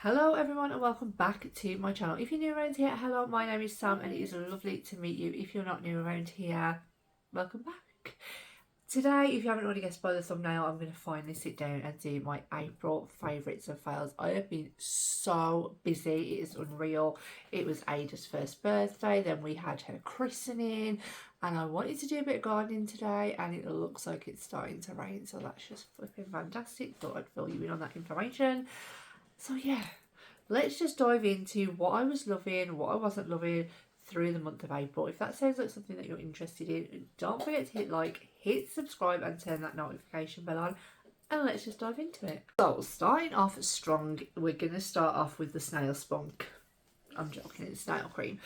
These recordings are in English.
Hello everyone and welcome back to my channel. If you're new around here, hello, my name is Sam and it is lovely to meet you. If you're not new around here, welcome back. Today, if you haven't already guessed by the thumbnail, I'm going to finally sit down and do my April favourites and fails. I have been so busy, it is unreal. It was Ada's first birthday, then we had her christening, and I wanted to do a bit of gardening today, and it looks like it's starting to rain, so that's just flipping fantastic. Thought I'd fill you in on that information. So yeah, let's just dive into what I was loving, what I wasn't loving through the month of April. If that sounds like something that you're interested in, don't forget to hit like, hit subscribe and turn that notification bell on, and let's just dive into it. So starting off strong, we're going to start off with the snail spunk. I'm joking, it's snail cream.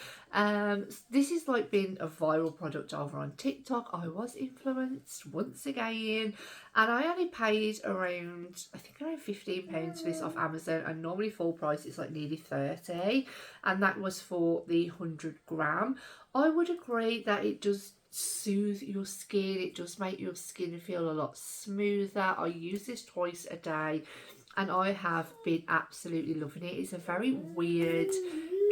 This has like been a viral product over on TikTok. I was influenced once again, and I only paid around, I think around £15 for this off Amazon, and normally full price it's like nearly 30, and that was for the 100 gram. I would agree that it does soothe your skin, it does make your skin feel a lot smoother. I use this twice a day and I have been absolutely loving it. It's a very weird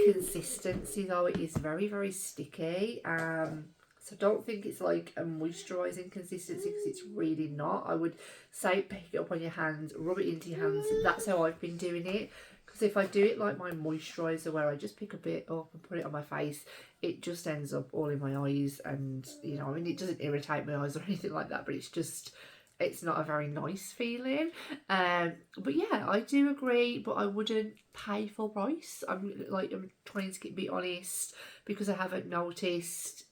consistency though, it is very sticky, so don't think it's like a moisturising consistency, because it's really not. I would say pick it up on your hands, rub it into your hands. That's how I've been doing it, because if I do it like my moisturiser where I just pick a bit up and put it on my face, it just ends up all in my eyes, and you know, I mean, it doesn't irritate my eyes or anything like that, but it's not a very nice feeling. But yeah, I do agree, but I wouldn't pay full price. I'm trying to be honest, because I haven't noticed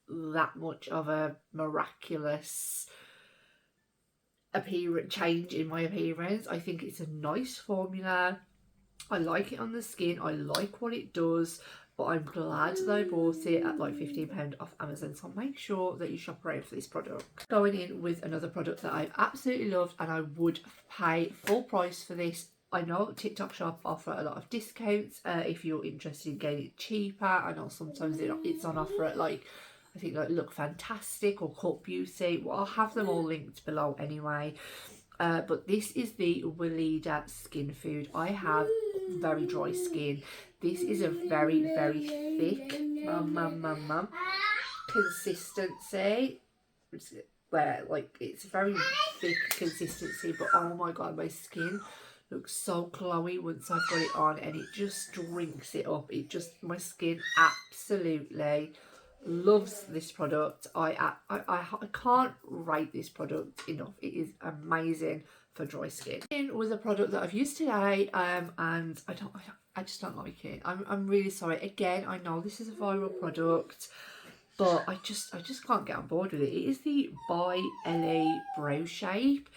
that much of a miraculous change in my appearance. I think it's a nice formula. I like it on the skin. I like what it does. But I'm glad that I bought it at like £15 off Amazon, so make sure that you shop around for this product. Going in with another product that I've absolutely loved, and I would pay full price for this. I know TikTok shop offer a lot of discounts if you're interested in getting it cheaper. I know sometimes it's on offer at like, I think like Look Fantastic or Cult Beauty. Well, I'll have them all linked below anyway. But this is the Weleda Skin Food. I have very dry skin. This is a very thick consistency, where like it's very thick consistency, but oh my god, my skin looks so glowy once I've got it on, and it just drinks it up. My skin absolutely loves this product. I can't rate this product enough. It is amazing for dry skin. In with a product that I've used today, and I just don't like it. I'm really sorry. Again, I know this is a viral product, but I just can't get on board with it. It is the By Ellie Brow Shape.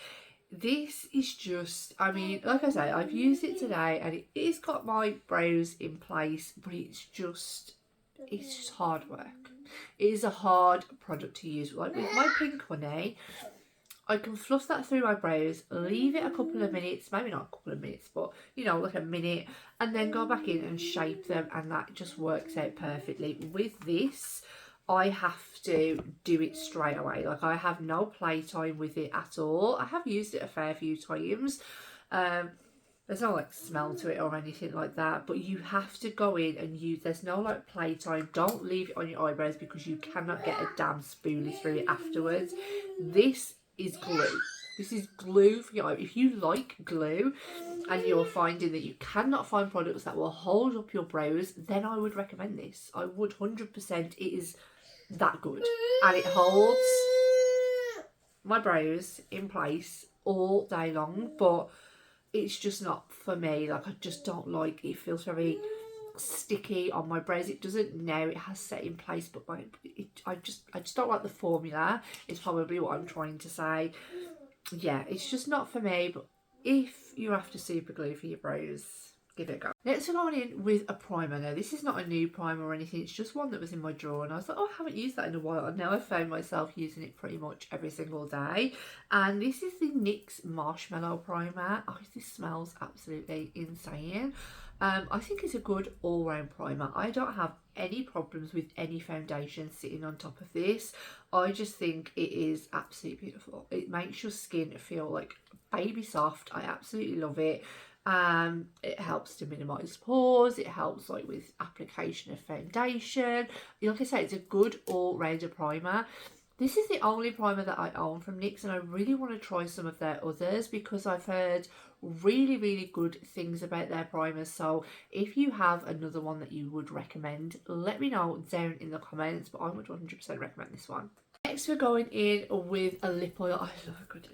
This is just, I mean, like I say, I've used it today and it's got my brows in place, but it's just hard work. It is a hard product to use. Like with my Pink Honey, I can fluff that through my brows, leave it a couple of minutes, maybe not a couple of minutes, but you know, like a minute, and then go back in and shape them, and that just works out perfectly. With this, I have to do it straight away. Like I have no playtime with it at all. I have used it a fair few times. There's no like smell to it or anything like that, but you have to go in and use, there's no like playtime. Don't leave it on your eyebrows because you cannot get a damn spoolie through it afterwards. This is glue. This is glue for your eye. If you like glue and you're finding that you cannot find products that will hold up your brows, then I would recommend this. I would 100%. It is that good, and it holds my brows in place all day long, but it's just not for me. Like I just don't like it. It feels very sticky on my brows. It doesn't now, it has set in place, but I just don't like the formula, is probably what I'm trying to say. Yeah, it's just not for me. But if you're after super glue for your brows, give it a go. Next, we're going in with a primer. Now this is not a new primer or anything, it's just one that was in my drawer and I was like, oh, I haven't used that in a while, and now I've found myself using it pretty much every single day. And this is the NYX Marshmallow Primer. Oh, this smells absolutely insane. I think it's a good all-round primer. I don't have any problems with any foundation sitting on top of this. I just think it is absolutely beautiful. It makes your skin feel like baby soft. I absolutely love it. It helps to minimise pores. It helps like with application of foundation. Like I say, it's a good all-rounder primer. This is the only primer that I own from NYX, and I really want to try some of their others because I've heard really good things about their primers. So if you have another one that you would recommend, let me know down in the comments, but I would 100% recommend this one. Next we're going in with a lip oil. I love a good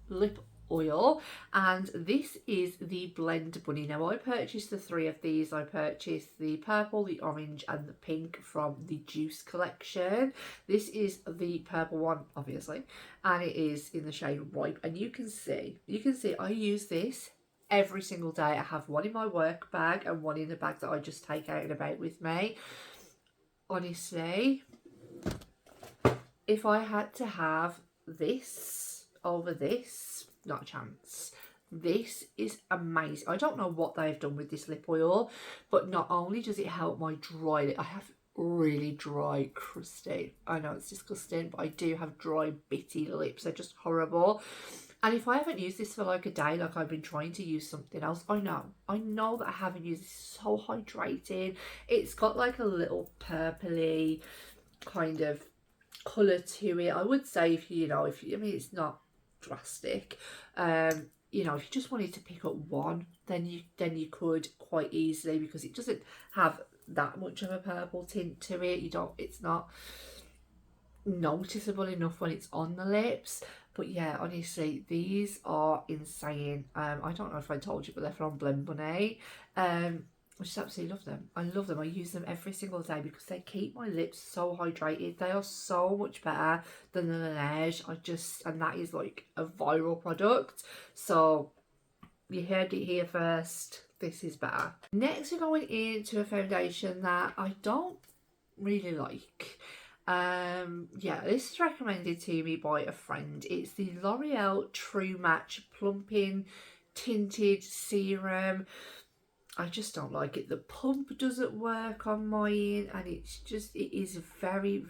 lip oil, and this is the Blend Bunny. Now I purchased the 3 of these. I purchased the purple, the orange and the pink from the Juice collection. This is the purple one obviously, and it is in the shade Ripe, and you can see I use this every single day. I have one in my work bag and one in the bag that I just take out and about with me. Honestly, if I had to have this over this, not a chance. This is amazing. I don't know what they've done with this lip oil, but not only does it help my dry lip, I have really dry, crusty, I know it's disgusting, but I do have dry, bitty lips. They're just horrible. And if I haven't used this for like a day, like I've been trying to use something else, I know that I haven't used this. It's so hydrating. It's got like a little purpley kind of colour to it. I would say if you know, I mean, it's not drastic. You know, if you just wanted to pick up one, then you could quite easily, because it doesn't have that much of a purple tint to it. It's not noticeable enough when it's on the lips. But yeah, honestly, these are insane. I don't know if I told you, but they're from Blend Bunny. I just absolutely love them. I love them. I use them every single day because they keep my lips so hydrated. They are so much better than the Laneige. And that is like a viral product. So you heard it here first. This is better. Next, we're going into a foundation that I don't really like. Yeah, this is recommended to me by a friend. It's the L'Oreal True Match Plumping Tinted Serum. I just don't like it. The pump doesn't work on mine, and it is very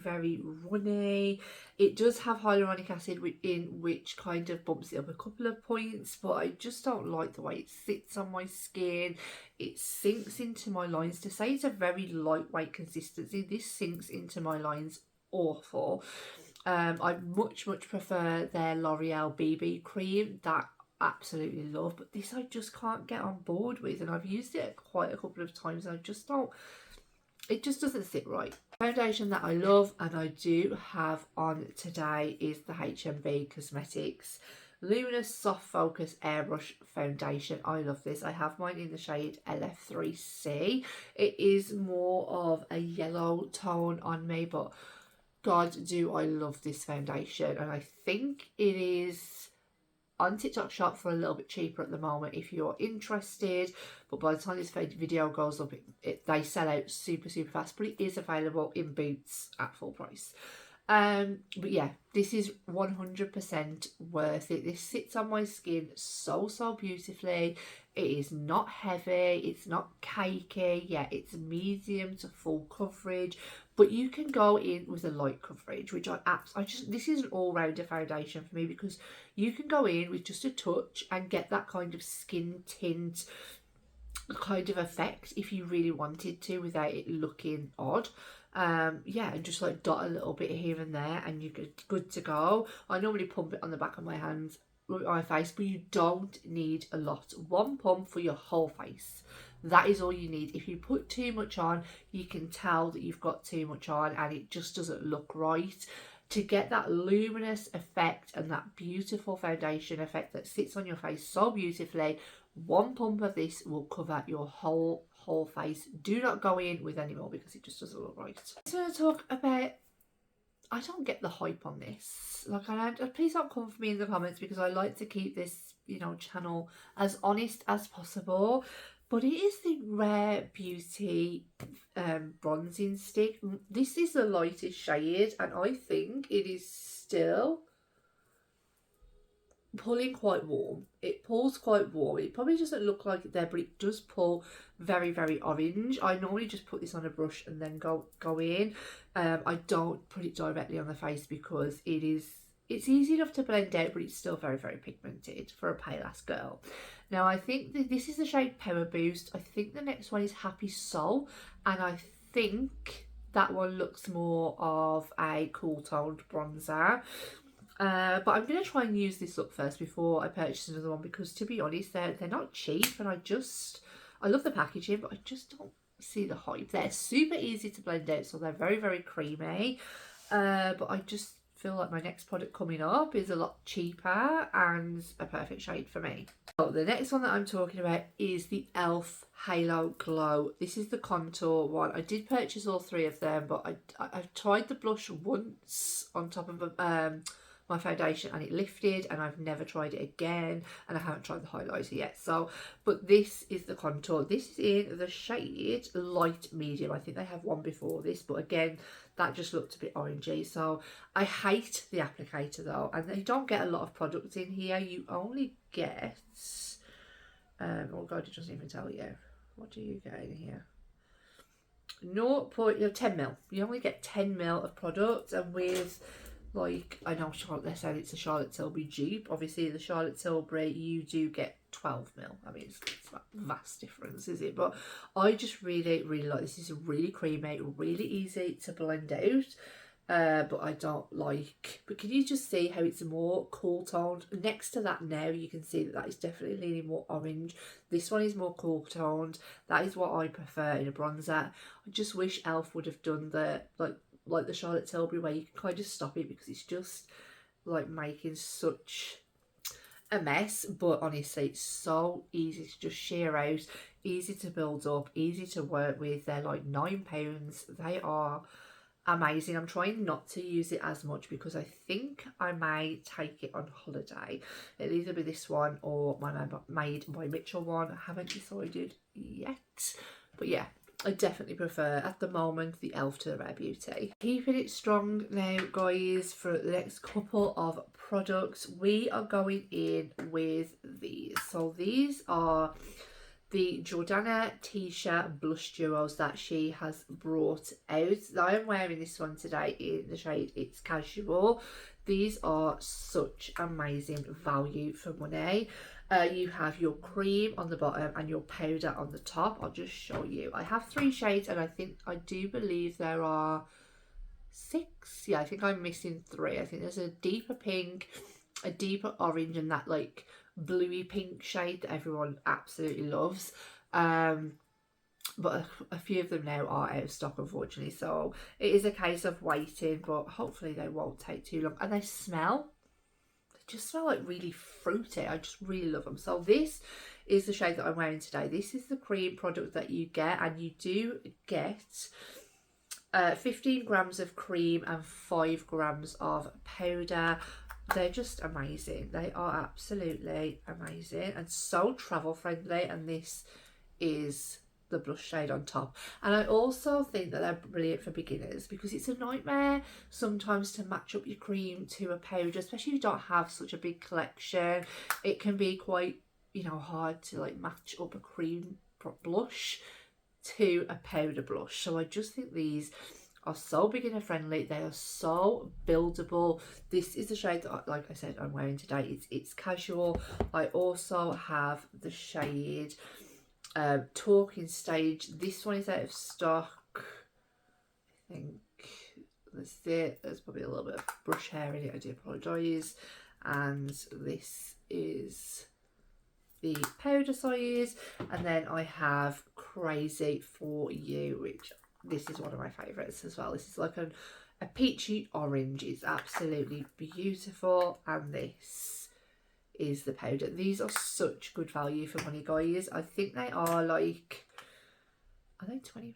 runny. It does have hyaluronic acid in, which kind of bumps it up a couple of points, but I just don't like the way it sits on my skin. It sinks into my lines. To say it's a very lightweight consistency, this sinks into my lines awful. I much prefer their L'Oreal BB cream that absolutely love, but this I just can't get on board with, and I've used it quite a couple of times and it just doesn't sit right. Foundation that I love and I do have on today is the HMB Cosmetics Luminous Soft Focus Airbrush Foundation. I love this. I have mine in the shade LF3C. It is more of a yellow tone on me, but God, do I love this foundation. And I think it is on TikTok shop for a little bit cheaper at the moment if you're interested, but by the time this video goes up, they sell out super fast, but it is available in Boots at full price. But yeah, this is 100% worth it. This sits on my skin so beautifully. It is not heavy, it's not cakey. Yeah, it's medium to full coverage, but you can go in with a light coverage, which this is an all-rounder foundation for me, because you can go in with just a touch and get that kind of skin tint kind of effect if you really wanted to, without it looking odd. Yeah, and just like dot a little bit here and there and you're good to go. I normally pump it on the back of my hands, my face, but you don't need a lot. One pump for your whole face. That is all you need. If you put too much on, you can tell that you've got too much on and it just doesn't look right. To get that luminous effect and that beautiful foundation effect that sits on your face so beautifully, one pump of this will cover your whole face. Do not go in with any more because it just doesn't look right. So I'm going to talk about, I don't get the hype on this. Like, please don't come for me in the comments, because I like to keep this, you know, channel as honest as possible. But it is the Rare Beauty bronzing stick. This is the lightest shade, and I think it is still pulling quite warm. It pulls quite warm. It probably doesn't look like it there, but it does pull very orange. I normally just put this on a brush and then go in. I don't put it directly on the face because it it's easy enough to blend out, but it's still very, very pigmented for a pale ass girl. Now I think that this is the shade Power Boost. I think the next one is Happy Soul, and I think that one looks more of a cool toned bronzer. But I'm going to try and use this look first before I purchase another one, because to be honest, they're not cheap, and I love the packaging, but I just don't see the hype. They're super easy to blend out, so they're very, very creamy. But I just feel like my next product coming up is a lot cheaper and a perfect shade for me. So the next one that I'm talking about is the e.l.f. Halo Glow. This is the contour one. I did purchase all three of them, but I've tried the blush once on top of my foundation and it lifted, and I've never tried it again, and I haven't tried the highlighter yet. So, but this is the contour. This is in the shade light medium. I think they have one before this, but again, that just looked a bit orangey. So I hate the applicator though, and they don't get a lot of products in here. You only get oh god, it doesn't even tell you. What do you get in here? 10 mil. You only get 10 mil of product, and with, like, I know Charlotte, they're saying it's a Charlotte Tilbury dupe. Obviously, the Charlotte Tilbury, you do get 12 mil. I mean, it's not a vast difference, is it? But I just really, really like this. It's really creamy, really easy to blend out. But I don't like. But can you just see how it's more cool toned? Next to that now, you can see that is definitely leaning more orange. This one is more cool toned. That is what I prefer in a bronzer. I just wish e.l.f. would have done the like the Charlotte Tilbury, where you can kind of stop it, because it's just like making such a mess. But honestly, it's so easy to just sheer out, easy to build up, easy to work with. They're like £9. They are amazing. I'm trying not to use it as much because I think I may take it on holiday. It'll either be this one or my Made by Mitchell one. I haven't decided yet, but yeah, I definitely prefer at the moment the e.l.f. to the Rare Beauty. Keeping it strong now, guys, for the next couple of products, we are going in with these. So these are the Jordana Tisha blush duos that she has brought out. I am wearing this one today in the shade It's Casual. These are such amazing value for money. You have your cream on the bottom and your powder on the top. I'll just show you. I have 3 shades, and I do believe there are 6. Yeah, I think I'm missing 3. I think there's a deeper pink, a deeper orange, and that like bluey pink shade that everyone absolutely loves. But a few of them now are out of stock, unfortunately, so it is a case of waiting, but hopefully they won't take too long. And they just smell like really fruity. I just really love them. So this is the shade that I'm wearing today. This is the cream product that you get, and you do get 15 grams of cream and 5 grams of powder. They're just amazing. They are absolutely amazing and so travel friendly, and this is the blush shade on top. And I also think that they're brilliant for beginners, because it's a nightmare sometimes to match up your cream to a powder, especially if you don't have such a big collection. It can be quite, you know, hard to like match up a cream blush to a powder blush. So I just think these are so beginner friendly. They are so buildable. This is the shade that, like I said, I'm wearing today. It's Casual. I also have the shade Talking Stage. This one is out of stock. I think that's it. There's probably a little bit of brush hair in it. I do apologise. And this is the powder size. And then I have Crazy For You, which this is one of my favourites as well. This is like a peachy orange. It's absolutely beautiful. And this is the powder. These are such good value for money, guys. I think they are like, are they £20?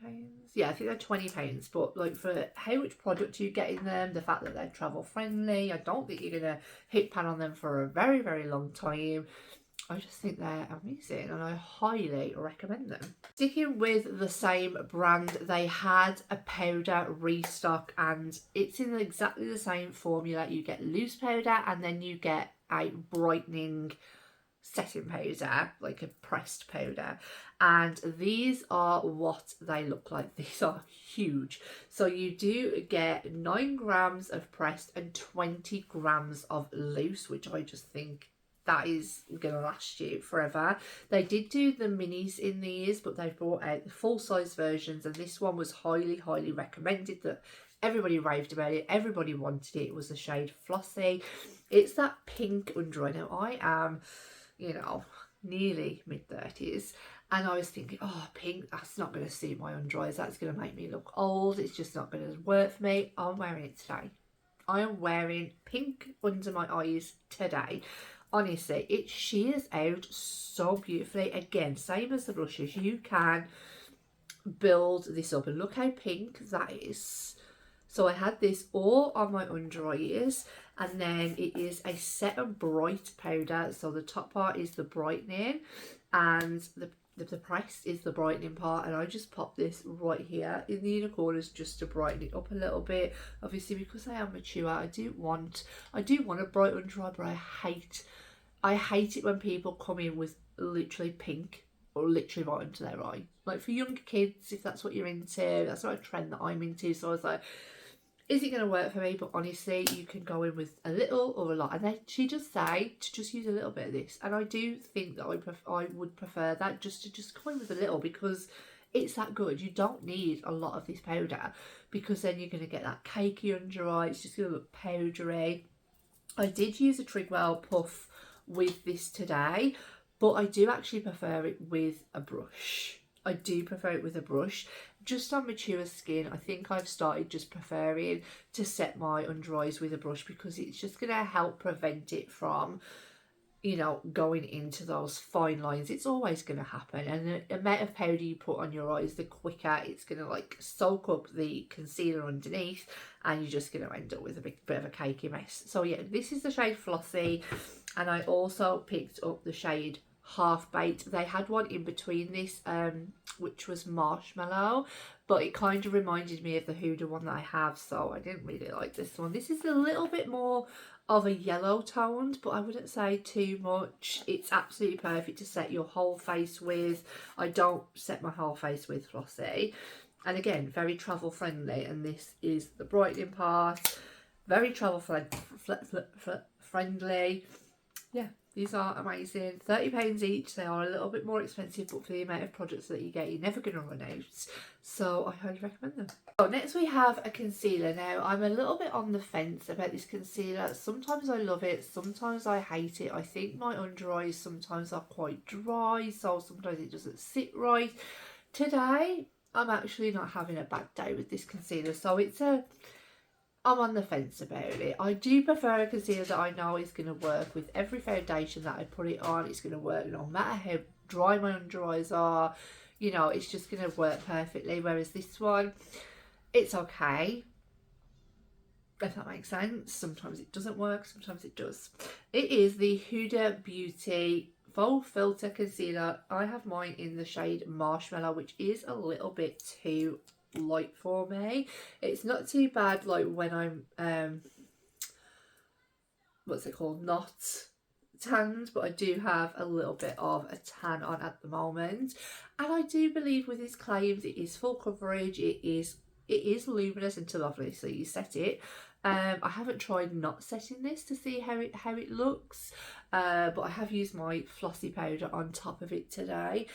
Yeah, I think they're £20. But like, for how much product you get in them, the fact that they're travel friendly, I don't think you're gonna hit pan on them for a very, very long time. I just think they're amazing, and I highly recommend them. Sticking with the same brand, they had a powder restock, and it's in exactly the same formula. You get loose powder, and then you get a brightening setting powder, like a pressed powder, and these are what they look like. These are huge. So you do get 9 grams of pressed and 20 grams of loose, which I just think that is gonna last you forever. They did do the minis in these, but they've brought out the full size versions, and this one was highly recommended. That everybody raved about it, everybody wanted it. It was the shade Flossy. It's that pink under eye. Now I am, you know, nearly mid-30s, and I was thinking, oh, pink, that's not going to suit my under eyes, that's going to make me look old, it's just not going to work for me. I'm wearing it today. I am wearing pink under my eyes today. Honestly, it shears out so beautifully. Again, same as the blushes, you can build this up, and look how pink that is. So I had this all on my under ears, and then it is a set and bright powder. So the top part is the brightening, and the press is the brightening part, and I just pop this right here in the inner corners just to brighten it up a little bit. Obviously, because I am mature, I do want a bright under eye, but I hate it when people come in with literally pink or literally right into their eye. Like for younger kids, if that's what you're into, that's not a trend that I'm into. So I was like, is it going to work for me? But honestly, you can go in with a little or a lot. And then she just say to just use a little bit of this. And I do think that I would prefer that, just to just go in with a little, because it's that good. You don't need a lot of this powder, because then you're going to get that cakey under eye. It's just going to look powdery. I did use a Trigwell puff with this today, but I do actually prefer it with a brush. I do prefer it with a brush. Just on mature skin, I think I've started just preferring to set my under eyes with a brush, because it's just going to help prevent it from, you know, going into those fine lines. It's always going to happen, and the amount of powder you put on your eyes, the quicker it's going to like soak up the concealer underneath, and you're just going to end up with a bit of a cakey mess. So yeah, this is the shade Flossy, and I also picked up the shade Half Baked. They had one in between this, which was Marshmallow, but it kind of reminded me of the Huda one that I have, so I didn't really like this one. This is a little bit more of a yellow toned, but I wouldn't say too much. It's absolutely perfect to set your whole face with. I don't set my whole face with Flossy, and again, very travel friendly. And this is the brightening part, very travel friendly. Yeah, these are amazing. £30 each. They are a little bit more expensive, but for the amount of products that you get, you're never going to run out. So I highly recommend them. So next we have a concealer. Now, I'm a little bit on the fence about this concealer. Sometimes I love it, sometimes I hate it. I think my under eyes sometimes are quite dry, so sometimes it doesn't sit right. Today, I'm actually not having a bad day with this concealer, so I'm on the fence about it. I do prefer a concealer that I know is going to work with every foundation that I put it on. It's going to work no matter how dry my under eyes are. You know, it's just going to work perfectly. Whereas this one, it's okay, if that makes sense. Sometimes it doesn't work, sometimes it does. It is the Huda Beauty Faux Filter Concealer. I have mine in the shade Marshmallow, which is a little bit too light for me. It's not too bad like when I'm what's it called, not tanned, but I do have a little bit of a tan on at the moment. And I do believe with his claims it is full coverage, it is luminous until obviously you set it. I haven't tried not setting this to see how it looks, but I have used my Flossy powder on top of it today.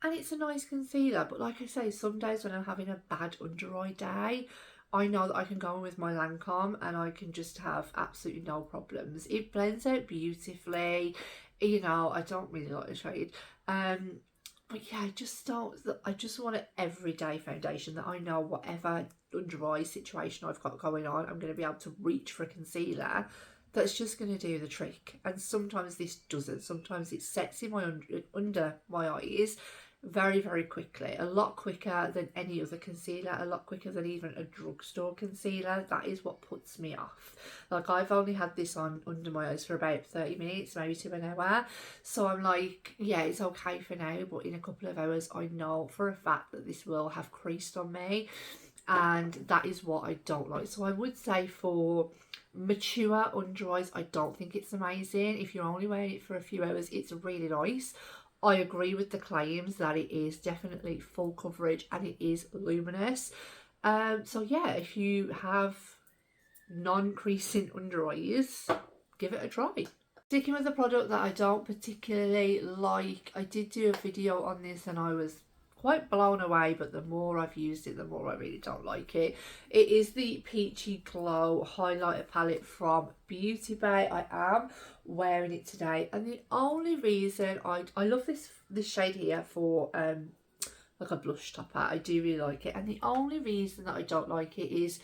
And it's a nice concealer, but like I say, some days when I'm having a bad under eye day, I know that I can go in with my Lancome and I can just have absolutely no problems. It blends out beautifully. You know, I don't really like the shade. But yeah, I just want an everyday foundation that I know whatever under eye situation I've got going on, I'm going to be able to reach for a concealer that's just going to do the trick. And sometimes this doesn't. Sometimes it sets in my under my eyes very, very quickly, a lot quicker than any other concealer, a lot quicker than even a drugstore concealer. That is what puts me off. Like, I've only had this on under my eyes for about 30 minutes, maybe to an hour, so I'm like, yeah, it's okay for now, but in a couple of hours I know for a fact that this will have creased on me. and that is what I don't like. So I would say for mature under eyes, I don't think it's amazing. If you're only wearing it for a few hours, it's really nice. I agree with the claims that it is definitely full coverage and it is luminous. So yeah, if you have non-creasing under eyes, give it a try. Sticking with the product that I don't particularly like, I did do a video on this and I was quite blown away, but the more I've used it, the more I really don't like it. It is the Peachy Glow highlighter palette from Beauty Bay. I am wearing it today, and the only reason I love this shade here for like a blush topper. I do really like it, and the only reason that I don't like it is,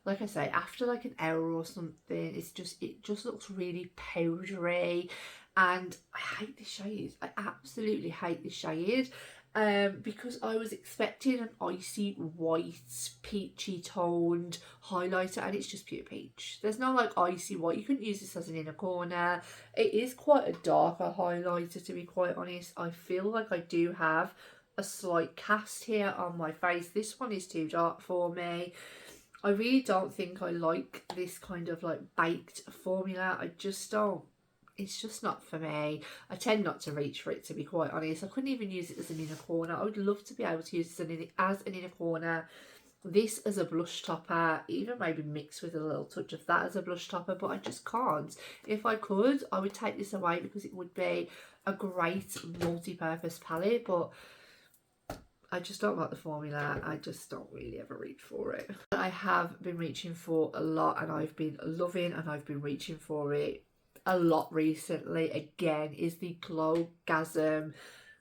like I say, after like an hour or something, it just looks really powdery, and I hate this shade. I absolutely hate this shade. Because I was expecting an icy white peachy toned highlighter, and it's just pure peach. There's no like icy white. You couldn't use this as an inner corner. It is quite a darker highlighter, to be quite honest. I feel like I do have a slight cast here on my face. This one is too dark for me. I really don't think I like this kind of like baked formula. I just don't. It's just not for me. I tend not to reach for it, to be quite honest. I couldn't even use it as an inner corner. I would love to be able to use it as an inner corner. This as a blush topper, even maybe mixed with a little touch of that as a blush topper, but I just can't. If I could, I would take this away because it would be a great multi-purpose palette, but I just don't like the formula. I just don't really ever reach for it. I have been reaching for a lot, and I've been loving, and I've been reaching for it a lot recently. Again, is the Glowgasm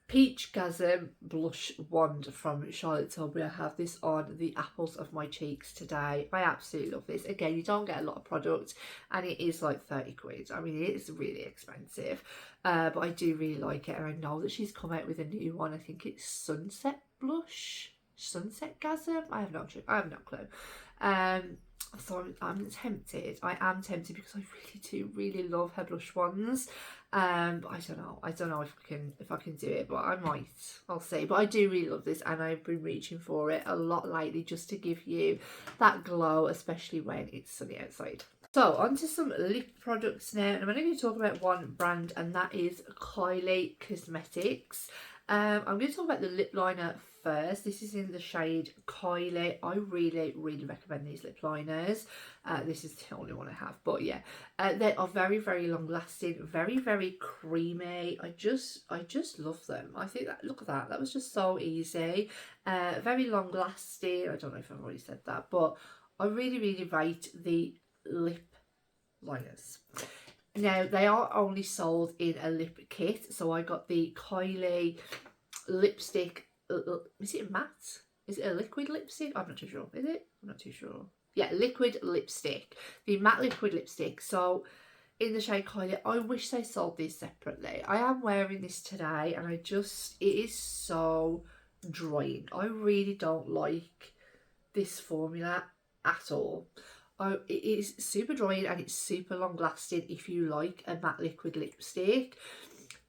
Peach Gasm Blush Wand from Charlotte Tilbury. I have this on the apples of my cheeks today. I absolutely love this. Again, you don't get a lot of product, and it is like 30 quid. I mean, it is really expensive, but I do really like it, and I know that she's come out with a new one. I think it's Sunset Blush, Sunset Gasm. I have no clue. So I'm tempted. I am tempted because I really love her blush ones. But I don't know if I can do it, but I might. I'll see. But I do really love this, and I've been reaching for it a lot lately just to give you that glow, especially when it's sunny outside. So on to some lip products now, and I'm only going to talk about one brand, and that is Kylie Cosmetics. I'm going to talk about the lip liner first. This is in the shade Kylie. I really recommend these lip liners. This is the only one I have, but yeah, they are very long lasting, very creamy. I just love them. I think that, look at that, was just so easy. Very long lasting. I don't know if I've already said that, but I really rate the lip liners. Now, they are only sold in a lip kit, so I got the Kylie lipstick. Is it matte? Is it a liquid lipstick? I'm not too sure. Is it? I'm not too sure. Yeah, liquid lipstick. The matte liquid lipstick. So, in the shade Kylie, I wish they sold these separately. I am wearing this today, and it is so drying. I really don't like this formula at all. It is super drying, and it's super long lasting if you like a matte liquid lipstick.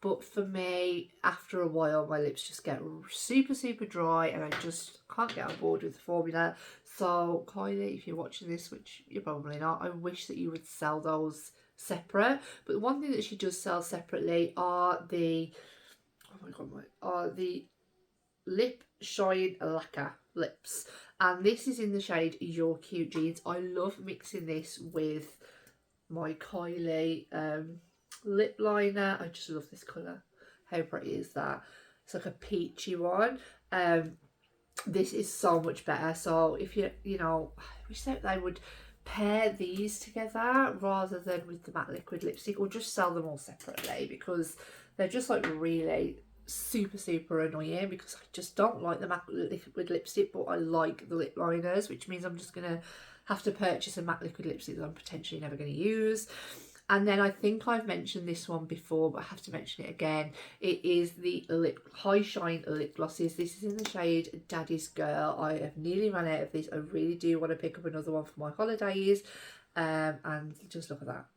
But for me, after a while, my lips just get super dry, and I just can't get on board with the formula. So Kylie, if you're watching this, which you're probably not, I wish that you would sell those separate. But the one thing that she does sell separately are the, the Lip Shine Lacquer lips, and this is in the shade Your Cute Jeans. I love mixing this with my Kylie lip liner. I just love this colour. How pretty is that? It's like a peachy one. This is so much better. So if you know, I wish that they would pair these together rather than with the matte liquid lipstick, or just sell them all separately, because they're just like really super annoying, because I just don't like the matte liquid lipstick, but I like the lip liners, which means I'm just gonna have to purchase a matte liquid lipstick that I'm potentially never going to use. And then I think I've mentioned this one before, but I have to mention it again. It is the High Shine lip glosses. This is in the shade Daddy's Girl. I have nearly run out of this. I really do want to pick up another one for my holidays, and just look at that.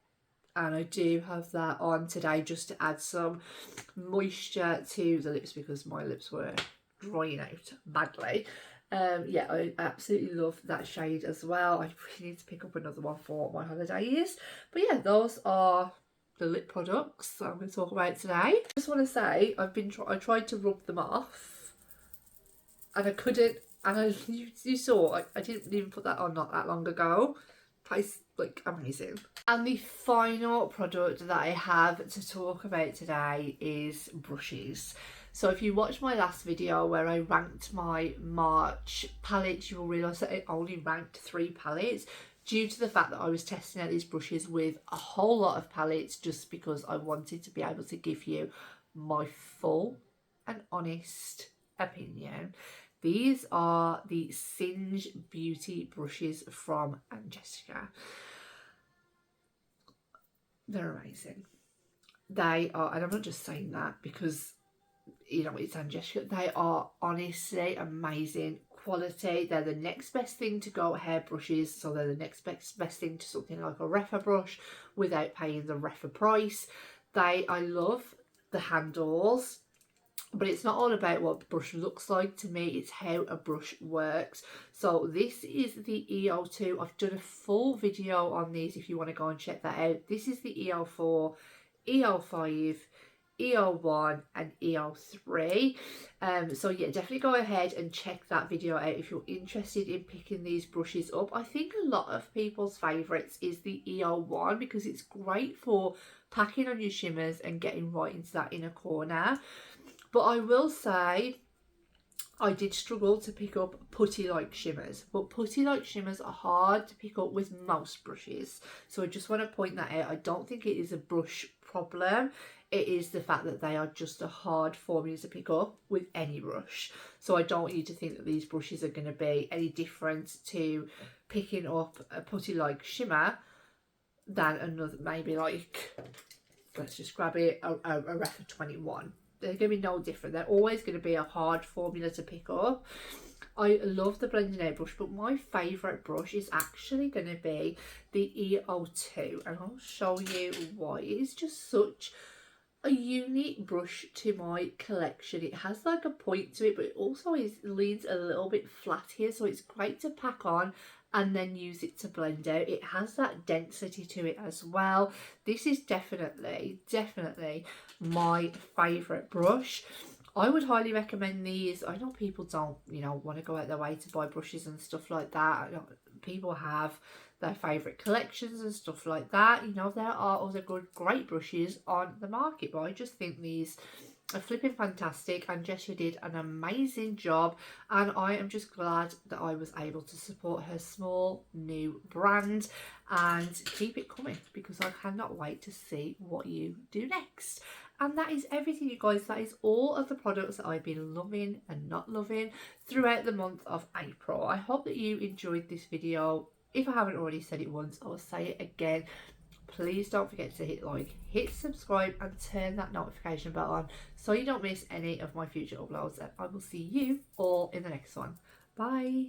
And I do have that on today just to add some moisture to the lips, because my lips were drying out badly. Yeah, I absolutely love that shade as well. I really need to pick up another one for my holiday use. But yeah, those are the lip products that I'm going to talk about today. I just want to say I tried to rub them off and I couldn't, and you saw I didn't even put that on not that long ago. Tastes like amazing. And the final product that I have to talk about today is brushes. So if you watched my last video where I ranked my March palettes, you will realise that I only ranked 3 palettes due to the fact that I was testing out these brushes with a whole lot of palettes, just because I wanted to be able to give you my full and honest opinion. These are the Singe Beauty brushes from Jessica. They're amazing. They are, and I'm not just saying that because, you know, it's Jessica. They are honestly amazing quality. They're the next best thing to goat hair brushes. So they're the next best thing to something like a Refa brush without paying the Refa price. I love the handles. But it's not all about what the brush looks like to me, it's how a brush works. So this is the EO2. I've done a full video on these if you want to go and check that out. This is the EO4, EO5, EO1 and EO3. So yeah, definitely go ahead and check that video out if you're interested in picking these brushes up. I think a lot of people's favourites is the EO1 because it's great for packing on your shimmers and getting right into that inner corner. But I will say I did struggle to pick up putty-like shimmers. But putty-like shimmers are hard to pick up with most brushes. So I just want to point that out. I don't think it is a brush problem. It is the fact that they are just a hard formula to pick up with any brush. So I don't want you to think that these brushes are going to be any different to picking up a putty-like shimmer than another, maybe like, let's just grab it, a Refa 21. They're going to be no different. They're always going to be a hard formula to pick up. I love the blending out brush, but my favourite brush is actually going to be the EO2, and I'll show you why. It's just such a unique brush to my collection. It has like a point to it, but it also leans a little bit flat here, so it's great to pack on and then use it to blend out. It has that density to it as well. This is definitely my favourite brush. I would highly recommend these. I know people don't, you know, want to go out their way to buy brushes and stuff like that. People have their favourite collections and stuff like that. You know, there are other great brushes on the market, but I just think these are flipping fantastic, and Jessia did an amazing job, and I am just glad that I was able to support her small new brand and keep it coming, because I cannot wait to see what you do next. And that is everything, you guys. That is all of the products that I've been loving and not loving throughout the month of April. I hope that you enjoyed this video. If I haven't already said it once, I will say it again. Please don't forget to hit like, hit subscribe and turn that notification bell on so you don't miss any of my future uploads, and I will see you all in the next one. Bye.